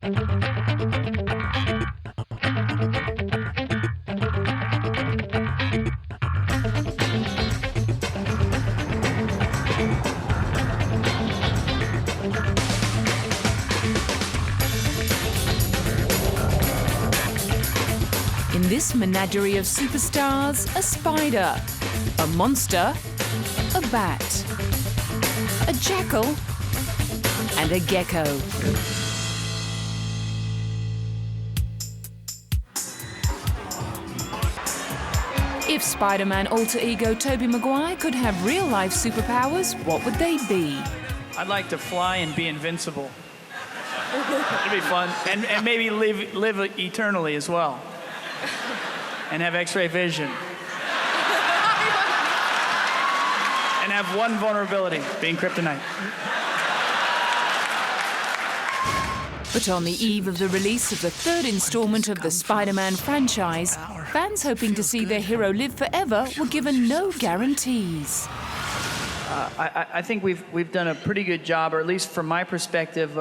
In this menagerie of superstars, a spider, a monster, a bat, a jackal, and a gecko. If Spider-Man alter ego Tobey Maguire could have real-life superpowers, what would they be? I'd like to fly and be invincible. It'd be fun. And maybe live eternally as well. And have X-ray vision. And have one vulnerability, being kryptonite. But on the eve of the release of the third installment of the Spider-Man franchise, fans hoping to see their hero live forever were given no guarantees. I think we've done a pretty good job, or at least from my perspective,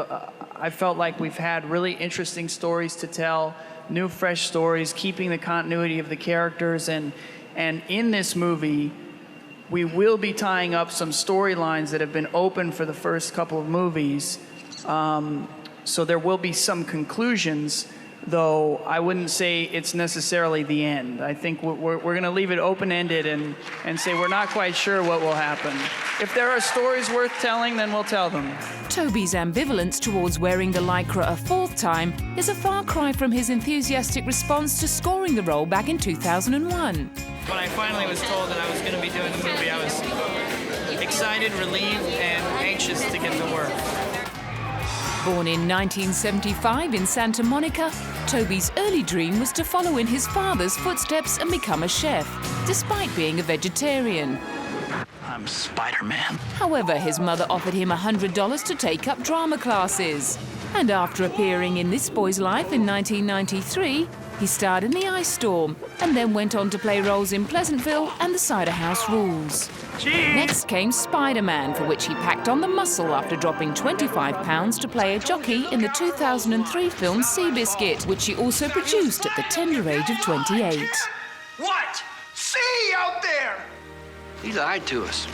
I felt like we've had really interesting stories to tell, new, fresh stories, keeping the continuity of the characters. And in this movie, we will be tying up some storylines that have been open for the first couple of movies. So there will be some conclusions, though I wouldn't say it's necessarily the end. I think we're going to leave it open-ended and say we're not quite sure what will happen. If there are stories worth telling, then we'll tell them. Tobey's ambivalence towards wearing the Lycra a fourth time is a far cry from his enthusiastic response to scoring the role back in 2001. When I finally was told that I was going to be doing the movie, I was excited, relieved, and anxious to get to work. Born in 1975 in Santa Monica, Tobey's early dream was to follow in his father's footsteps and become a chef, despite being a vegetarian. I'm Spider-Man. However, his mother offered him $100 to take up drama classes. And after appearing in This Boy's Life in 1993, he starred in The Ice Storm and then went on to play roles in Pleasantville and The Cider House Rules. Jeez. Next came Spider-Man, for which he packed on the muscle after dropping 25 pounds to play a jockey in the 2003 film Seabiscuit, which he also produced at the tender age of 28. What? See out there! He lied to us.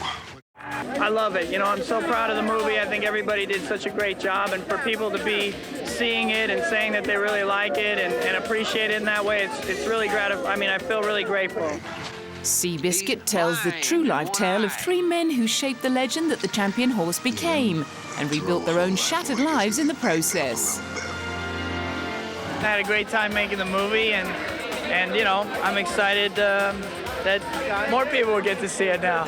I love it. You know, I'm so proud of the movie. I think everybody did such a great job, and for people to be seeing it and saying that they really like it and appreciate it in that way, it's really gratifying. I mean, I feel really grateful. Seabiscuit tells the true life tale of three men who shaped the legend that the champion horse became and rebuilt their own shattered lives in the process. I had a great time making the movie, and you know, I'm excited that more people will get to see it now.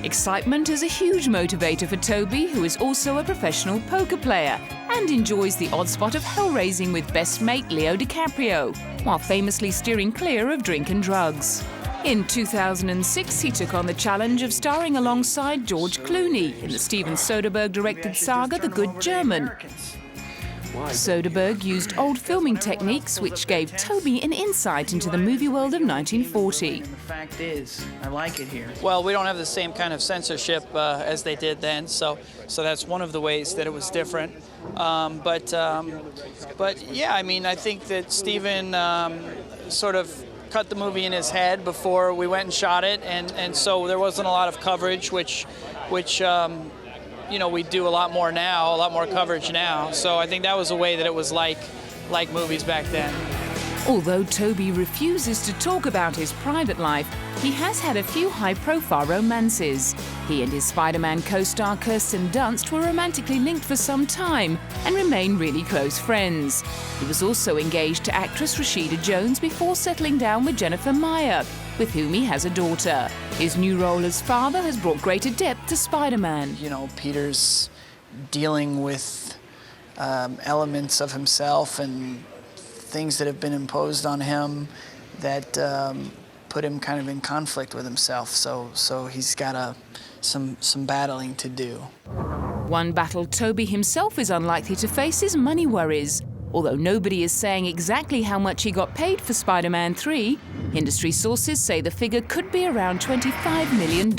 Excitement is a huge motivator for Tobey, who is also a professional poker player and enjoys the odd spot of hell-raising with best mate Leo DiCaprio, while famously steering clear of drink and drugs. In 2006, he took on the challenge of starring alongside George Clooney in the Steven Soderbergh-directed saga The Good German. Soderbergh used old filming techniques which gave Tobey an insight into the movie world of 1940. And the fact is, I like it here. Well, we don't have the same kind of censorship as they did then, so that's one of the ways that it was different. But yeah, I mean, I think that Steven sort of cut the movie in his head before we went and shot it, and so there wasn't a lot of coverage, which you know, we do a lot more now, a lot more coverage now. So I think that was a way that it was like movies back then. Although Tobey refuses to talk about his private life, he has had a few high-profile romances. He and his Spider-Man co-star Kirsten Dunst were romantically linked for some time and remain really close friends. He was also engaged to actress Rashida Jones before settling down with Jennifer Meyer, with whom he has a daughter. His new role as father has brought greater depth to Spider-Man. You know, Peter's dealing with elements of himself and things that have been imposed on him that put him kind of in conflict with himself. So he's got some battling to do. One battle Tobey himself is unlikely to face is money worries. Although nobody is saying exactly how much he got paid for Spider-Man 3, industry sources say the figure could be around $25 million.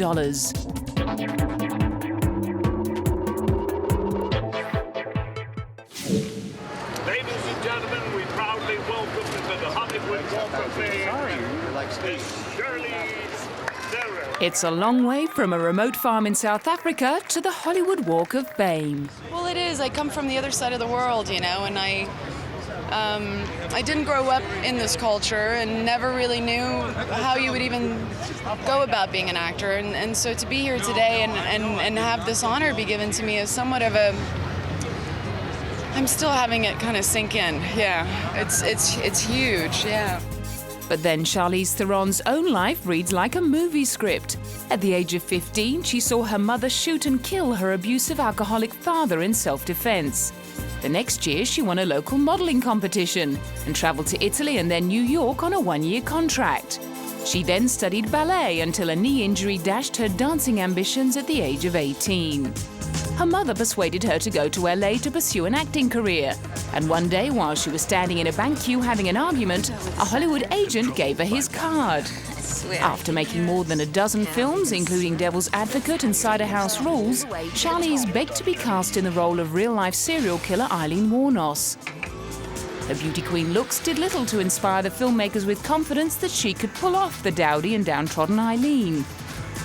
gentlemen, we proudly welcome to the Hollywood Walk of Fame, Miss Charlize Theron. It's a long way from a remote farm in South Africa to the Hollywood Walk of Fame. Well, it is. I come from the other side of the world, you know, and I didn't grow up in this culture and never really knew how you would even go about being an actor. And so to be here today and have this honor be given to me is somewhat of a... I'm still having it kind of sink in. Yeah, it's huge, yeah. But then Charlize Theron's own life reads like a movie script. At the age of 15, she saw her mother shoot and kill her abusive alcoholic father in self-defense. The next year, she won a local modeling competition and traveled to Italy and then New York on a one-year contract. She then studied ballet until a knee injury dashed her dancing ambitions at the age of 18. Her mother persuaded her to go to LA to pursue an acting career. And one day, while she was standing in a bank queue having an argument, a Hollywood agent gave her his card. After making more than a dozen films, including Devil's Advocate and Cider House Rules, Charlize begged to be cast in the role of real-life serial killer Eileen Wuornos. Her beauty queen looks did little to inspire the filmmakers with confidence that she could pull off the dowdy and downtrodden Eileen.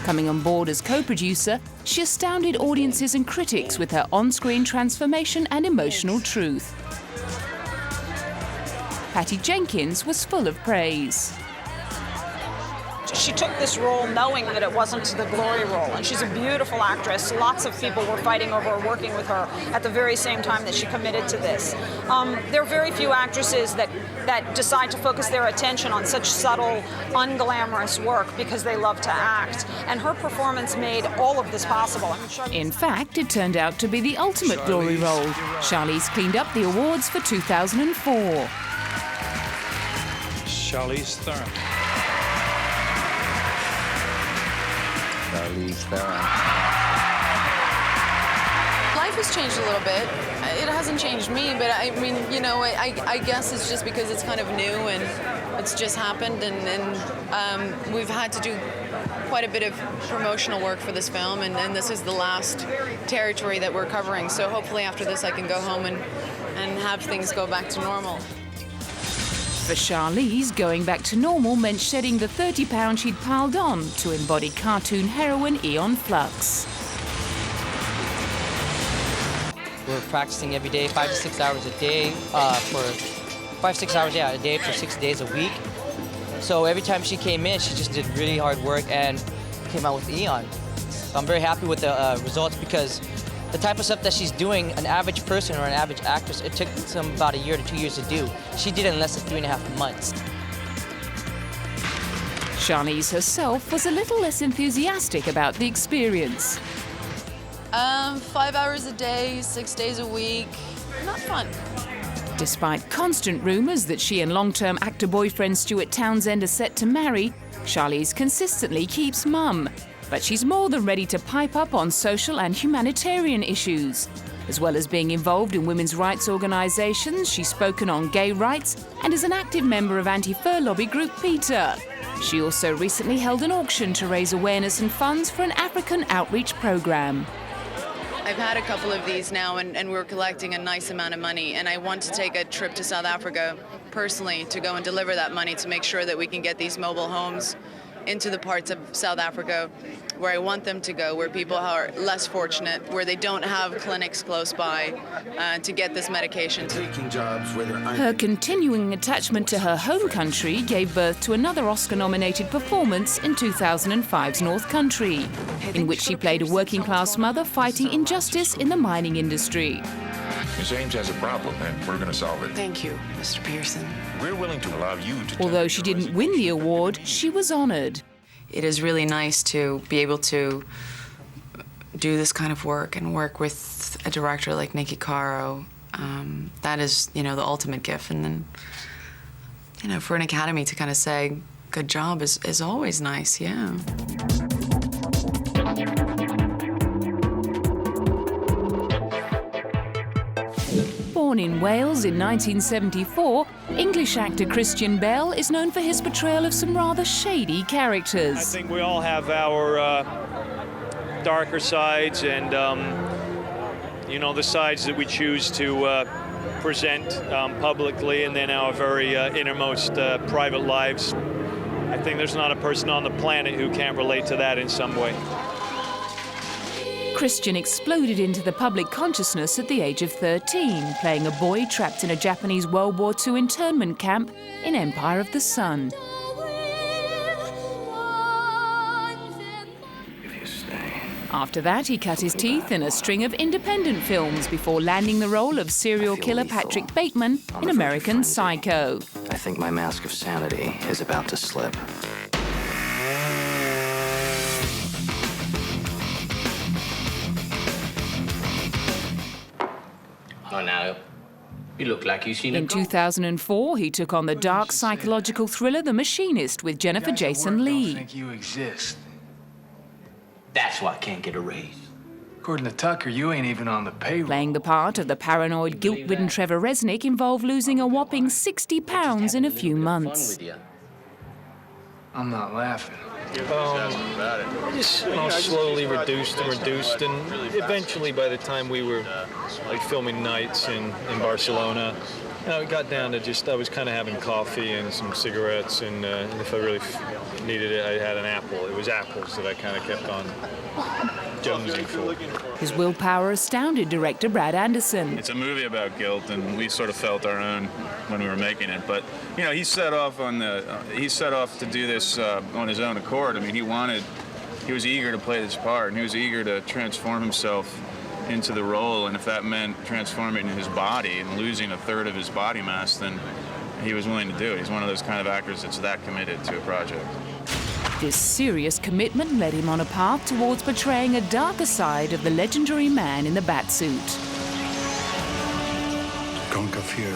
Coming on board as co-producer, she astounded audiences and critics with her on-screen transformation and emotional truth. Patty Jenkins was full of praise. She took this role knowing that it wasn't the glory role, and she's a beautiful actress. Lots of people were fighting over working with her at the very same time that she committed to this. There are very few actresses that decide to focus their attention on such subtle, unglamorous work because they love to act, and her performance made all of this possible. In fact, it turned out to be the ultimate glory role. Charlize cleaned up the awards for 2004. Charlize Theron. Charlize Theron. Life has changed a little bit. It hasn't changed me, but I mean, you know, I guess it's just because it's kind of new and it's just happened, and we've had to do quite a bit of promotional work for this film, and this is the last territory that we're covering. So hopefully after this I can go home and have things go back to normal. For Charlize, going back to normal meant shedding the 30 pounds she'd piled on to embody cartoon heroine Aeon Flux. We're practicing every day, 5 to 6 hours a day, for 5-6 hours a day for 6 days a week. So every time she came in, she just did really hard work and came out with Aeon. So I'm very happy with the results, because the type of stuff that she's doing, an average person or an average actress, it took them about 1 to 2 years to do. She did it in less than 3.5 months. Charlize herself was a little less enthusiastic about the experience. 5 hours a day, 6 days a week, not fun. Despite constant rumours that she and long-term actor boyfriend Stuart Townsend are set to marry, Charlize consistently keeps mum. But she's more than ready to pipe up on social and humanitarian issues. As well as being involved in women's rights organisations, she's spoken on gay rights and is an active member of anti-fur lobby group PETA. She also recently held an auction to raise awareness and funds for an African outreach programme. I've had a couple of these now, and we're collecting a nice amount of money, and I want to take a trip to South Africa personally to go and deliver that money to make sure that we can get these mobile homes into the parts of South Africa where I want them to go, where people are less fortunate, where they don't have clinics close by to get this medication. Her continuing attachment to her home country gave birth to another Oscar-nominated performance in 2005's North Country, in which she played a working-class mother fighting injustice in the mining industry. Miss Ames has a problem, and we're going to solve it. Thank you, Mr. Pearson. We're willing to allow you to... Although she didn't win the award, she was honoured. It is really nice to be able to do this kind of work and work with a director like Nikki Caro. That is, you know, the ultimate gift. And then, you know, for an Academy to kind of say, good job is always nice, yeah. Born in Wales in 1974, English actor Christian Bale is known for his portrayal of some rather shady characters. I think we all have our darker sides and, you know, the sides that we choose to present publicly and then our very innermost private lives. I think there's not a person on the planet who can't relate to that in some way. Christian exploded into the public consciousness at the age of 13, playing a boy trapped in a Japanese World War II internment camp in Empire of the Sun. After that, he cut his teeth in a string of independent films before landing the role of serial killer Patrick Bateman in American Psycho. I think my mask of sanity is about to slip. Oh, now, you look like you've seen In 2004, he took on the dark psychological thriller The Machinist with Jennifer Jason Leigh. I think you exist. That's why I can't get a raise. According to Tucker, you ain't even on the payroll. Playing the part of the paranoid, guilt-ridden Trevor Resnick involved losing a whopping 60 pounds in a few months. I'm not laughing. I just slowly reduced, and eventually by the time we were like filming nights in Barcelona, it got down to just I was kind of having coffee and some cigarettes, and if I really needed it, I had an apple. It was apples that I kind of kept on jonesing for. His willpower astounded director Brad Anderson. It's a movie about guilt, and we sort of felt our own when we were making it. But you know, he set off to do this on his own accord. I mean, he was eager to play this part, and he was eager to transform himself into the role. And if that meant transforming his body and losing a third of his body mass, then he was willing to do it. He's one of those kind of actors that's that committed to a project. This serious commitment led him on a path towards portraying a darker side of the legendary man in the batsuit. Conquer fear.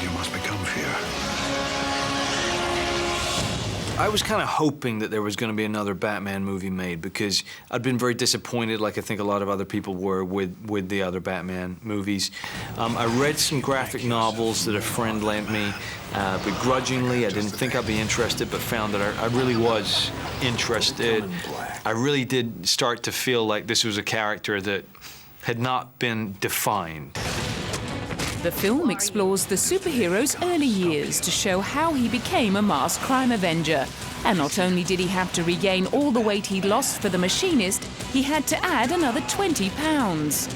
You must become fear. I was kind of hoping that there was going to be another Batman movie made because I'd been very disappointed, like I think a lot of other people were, with the other Batman movies. I read some graphic novels that a friend lent me begrudgingly. I didn't think I'd be interested, but found that I really was interested. I really did start to feel like this was a character that had not been defined. The film explores the superhero's early years to show how he became a masked crime avenger. And not only did he have to regain all the weight he'd lost for The Machinist, he had to add another 20 pounds.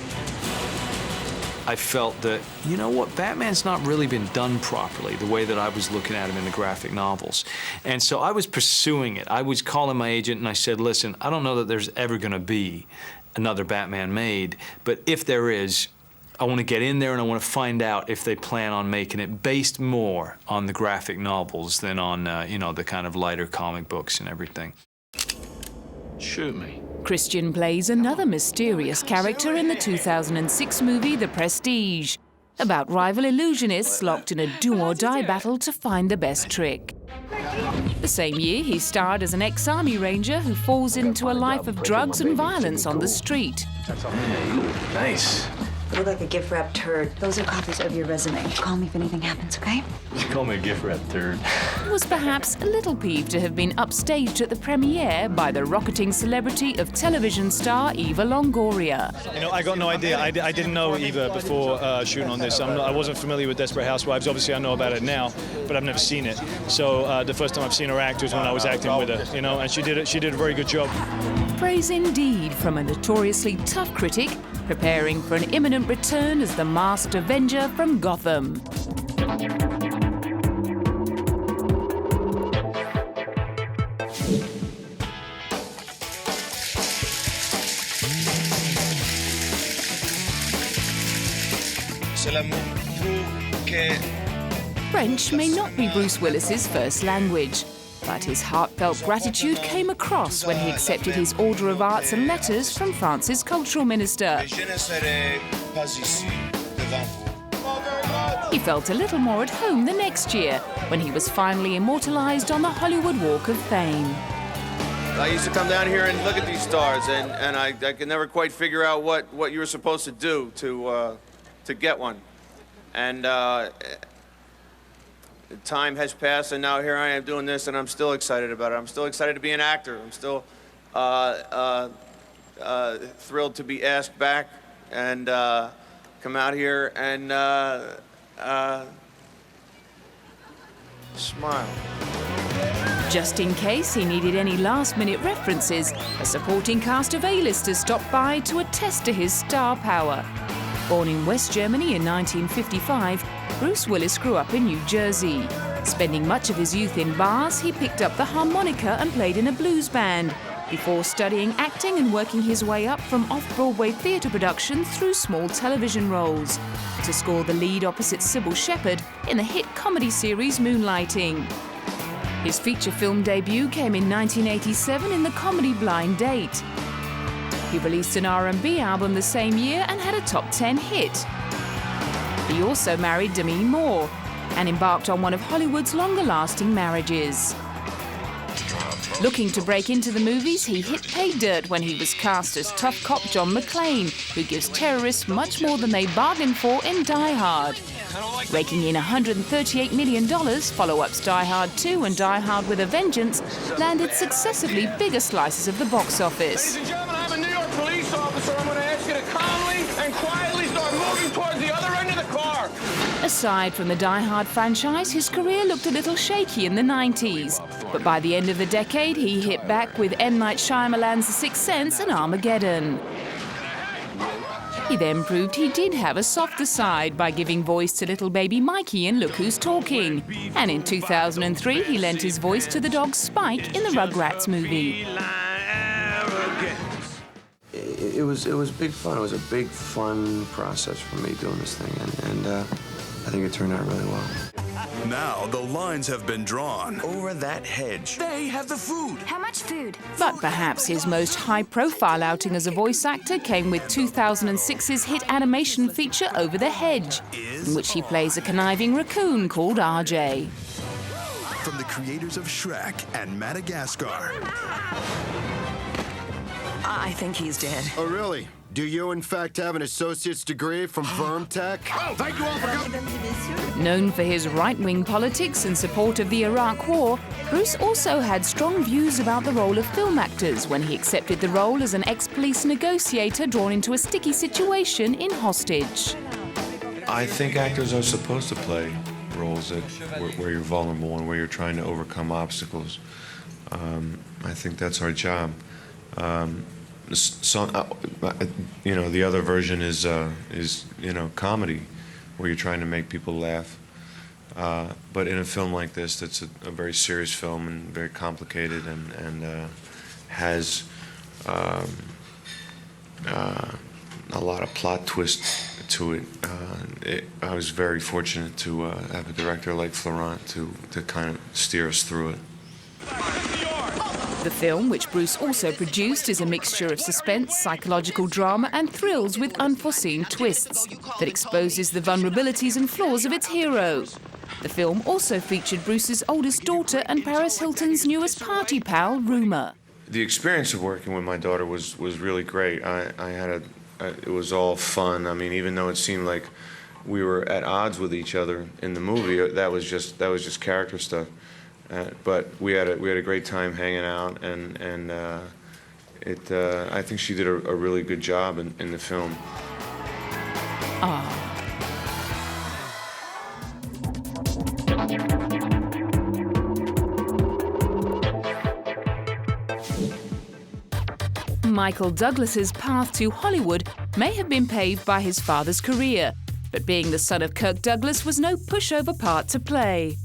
I felt that, you know what, Batman's not really been done properly the way that I was looking at him in the graphic novels. And so I was pursuing it. I was calling my agent and I said, listen, I don't know that there's ever going to be another Batman made, but if there is, I want to get in there and I want to find out if they plan on making it based more on the graphic novels than on, you know, the kind of lighter comic books and everything. Shoot me. Christian plays another mysterious character in the 2006 movie The Prestige, about rival illusionists locked in a do-or-die battle to find the best trick. The same year, he starred as an ex-army ranger who falls into a life of drugs and violence on the street. Nice. You look like a gift-wrapped turd. Those are copies of your resume. Call me if anything happens, okay? You call me a gift-wrapped turd. He was perhaps a little peeved to have been upstaged at the premiere by the rocketing celebrity of television star Eva Longoria. You know, I got no idea. I didn't know Eva before shooting on this. I wasn't familiar with Desperate Housewives. Obviously, I know about it now, but I've never seen it. So the first time I've seen her act was when I was acting with her, you know, and she did a very good job. Praise indeed from a notoriously tough critic, preparing for an imminent return as the masked Avenger from Gotham. French may not be Bruce Willis's first language, but his heartfelt gratitude came across when he accepted his Order of Arts and Letters from France's cultural minister. He felt a little more at home the next year, when he was finally immortalized on the Hollywood Walk of Fame. I used to come down here and look at these stars, and I could never quite figure out what you were supposed to do to get one. And time has passed, and now here I am doing this, and I'm still excited about it. I'm still excited to be an actor. I'm still thrilled to be asked back, and come out here and smile. Just in case he needed any last-minute references, a supporting cast of A-listers stopped by to attest to his star power. Born in West Germany in 1955, Bruce Willis grew up in New Jersey. Spending much of his youth in bars, he picked up the harmonica and played in a blues band, before studying acting and working his way up from off-Broadway theatre productions through small television roles, to score the lead opposite Sybil Shepherd in the hit comedy series Moonlighting. His feature film debut came in 1987 in the comedy Blind Date. He released an R&B album the same year and had a top 10 hit. He also married Demi Moore and embarked on one of Hollywood's longer-lasting marriages. Looking to break into the movies, he hit pay dirt when he was cast as tough cop John McClane, who gives terrorists much more than they bargained for in Die Hard. Raking in $138 million, follow-ups Die Hard 2 and Die Hard with a Vengeance landed successively bigger slices of the box office. Ladies and gentlemen, I'm a New York police officer. I'm going to ask you to calmly and quietly start moving towards the other end of the car. Aside from the Die Hard franchise, his career looked a little shaky in the 90s. But by the end of the decade, he hit back with M. Night Shyamalan's The Sixth Sense and Armageddon. He then proved he did have a softer side by giving voice to little baby Mikey in Look Who's Talking. And in 2003, he lent his voice to the dog Spike in the Rugrats movie. It was big fun. It was a big, fun process for me doing this thing, and I think it turned out really well. Now the lines have been drawn. Over that hedge, they have the food. How much food? But perhaps his most high-profile outing as a voice actor came with 2006's hit animation feature Over the Hedge, in which he plays a conniving raccoon called RJ. From the creators of Shrek and Madagascar. I think he's dead. Oh, really? Do you, in fact, have an associate's degree from VermTech? Oh, thank you all for coming. Known for his right-wing politics and support of the Iraq War, Bruce also had strong views about the role of film actors when he accepted the role as an ex-police negotiator drawn into a sticky situation in Hostage. I think actors are supposed to play roles where you're vulnerable and where you're trying to overcome obstacles. I think that's our job. The other version is comedy, where you're trying to make people laugh. But in a film like this, that's a very serious film and very complicated and has a lot of plot twist to it. I was very fortunate to have a director like Florent to kind of steer us through it. The film, which Bruce also produced, is a mixture of suspense, psychological drama and thrills with unforeseen twists that exposes the vulnerabilities and flaws of its hero. The film also featured Bruce's oldest daughter and Paris Hilton's newest party pal, Rumer. The experience of working with my daughter was really great. It was all fun. I mean, even though it seemed like we were at odds with each other in the movie, that was just character stuff. But we had a great time hanging out, and I think she did a really good job in the film. MichaelDouglas's path to Hollywood may have been paved by his father's career, but being the son of Kirk Douglas was no pushover part to play.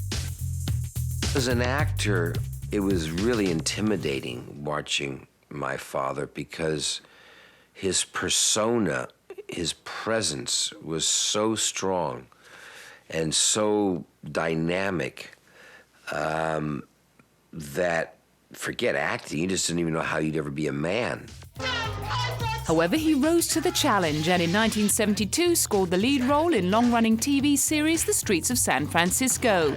As an actor, it was really intimidating watching my father because his persona, his presence was so strong and so dynamic that, forget acting, you just didn't even know how you'd ever be a man. However, he rose to the challenge and in 1972 scored the lead role in long-running TV series The Streets of San Francisco.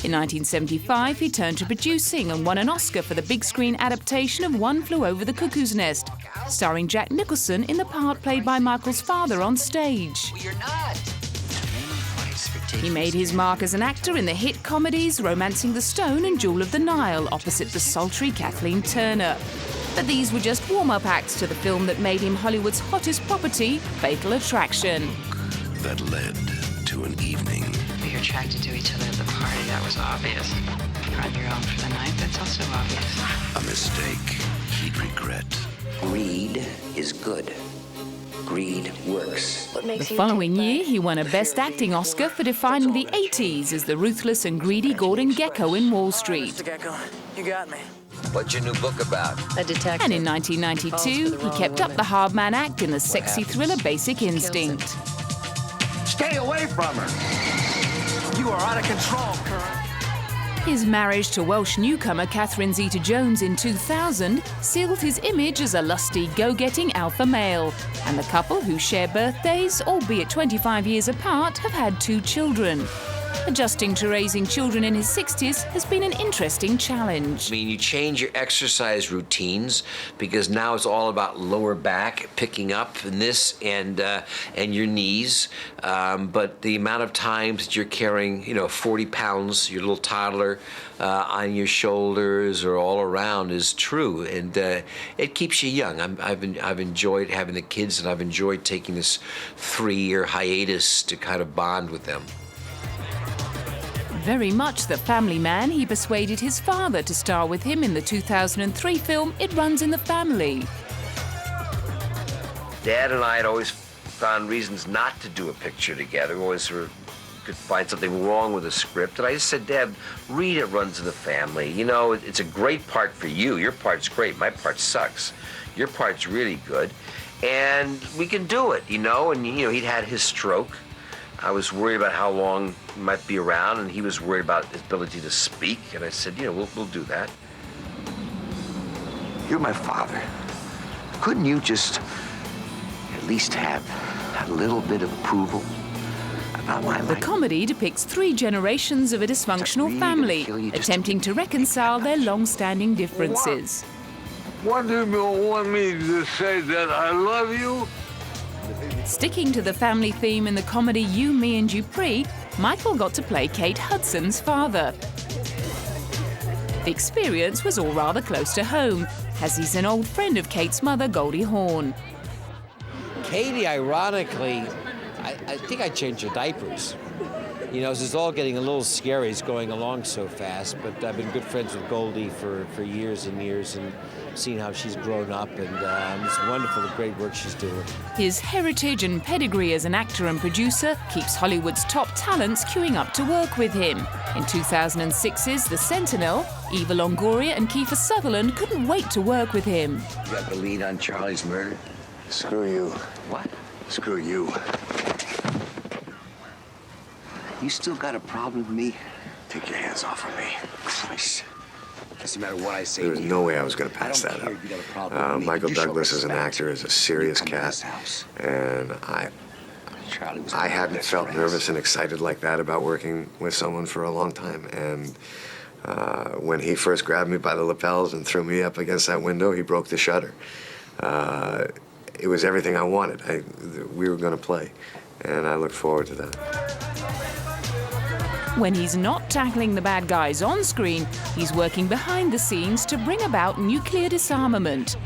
In 1975, he turned to producing and won an Oscar for the big-screen adaptation of One Flew Over the Cuckoo's Nest, starring Jack Nicholson in the part played by Michael's father on stage. He made his mark as an actor in the hit comedies Romancing the Stone and Jewel of the Nile, opposite the sultry Kathleen Turner. But these were just warm-up acts to the film that made him Hollywood's hottest property, Fatal Attraction. that led to an evening. You're attracted to each other at the party, that was obvious. You're on your own for the night, that's also obvious. A mistake he'd regret. Greed is good. Greed works. The following year, he won a Best Acting Oscar for defining the 80s as the ruthless and greedy Gordon Gekko in Wall Street. Mr. Gekko, you got me. What's your new book about? A detective. And in 1992, he kept up the hard man act in the sexy thriller Basic Instinct. Stay away from her. You are out of control, Kurt. His marriage to Welsh newcomer Catherine Zeta-Jones in 2000 sealed his image as a lusty, go-getting alpha male. And the couple, who share birthdays, albeit 25 years apart, have had 2 children. Adjusting to raising children in his 60s has been an interesting challenge. I mean, you change your exercise routines because now it's all about lower back, picking up in this and your knees. But the amount of times that you're carrying, 40 pounds, your little toddler, on your shoulders or all around is true, and it keeps you young. I've enjoyed having the kids, and I've enjoyed taking this 3-year hiatus to kind of bond with them. Very much the family man, he persuaded his father to star with him in the 2003 film It Runs in the Family. Dad and I had always found reasons not to do a picture together. We always sort of could find something wrong with the script. And I just said, Dad, read It Runs in the Family. It's a great part for you. Your part's great. My part sucks. Your part's really good. And we can do it, And, he'd had his stroke. I was worried about how long he might be around, and he was worried about his ability to speak. And I said, we'll do that. You're my father. Couldn't you just at least have a little bit of approval about my life? The comedy depicts 3 generations of a dysfunctional family, attempting to reconcile their long-standing differences. What do you want me to say, that I love you? Sticking to the family theme in the comedy You, Me and Dupree, Michael got to play Kate Hudson's father. The experience was all rather close to home, as he's an old friend of Kate's mother, Goldie Hawn. Katie, ironically, I think I changed her diapers. This is all getting a little scary. It's going along so fast, but I've been good friends with Goldie for years and years, and seen how she's grown up, and it's wonderful, the great work she's doing. His heritage and pedigree as an actor and producer keeps Hollywood's top talents queuing up to work with him. In 2006's The Sentinel, Eva Longoria and Kiefer Sutherland couldn't wait to work with him. You got the lead on Charlie's murder? Screw you. What? Screw you. You still got a problem with me? Take your hands off of me. Christ. Doesn't matter what I say. There was no way I was going to pass that up. MichaelDouglas as an actor is a serious cat, and I hadn't felt nervous and excited like that about working with someone for a long time. And when he first grabbed me by the lapels and threw me up against that window, he broke the shutter. It was everything I wanted. We were going to play, and I look forward to that. When he's not tackling the bad guys on screen, he's working behind the scenes to bring about nuclear disarmament.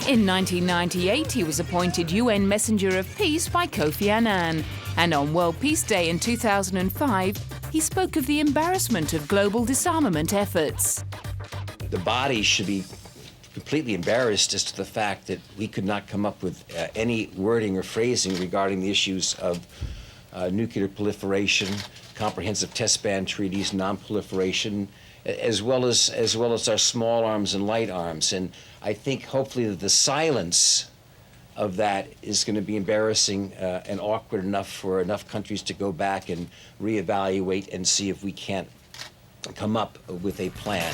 In 1998, he was appointed UN Messenger of Peace by Kofi Annan. And on World Peace Day in 2005, he spoke of the embarrassment of global disarmament efforts. The body should be completely embarrassed as to the fact that we could not come up with any wording or phrasing regarding the issues of nuclear proliferation, comprehensive test ban treaties, non-proliferation, as well as our small arms and light arms. And I think hopefully that the silence of that is going to be embarrassing and awkward enough for enough countries to go back and reevaluate and see if we can't come up with a plan.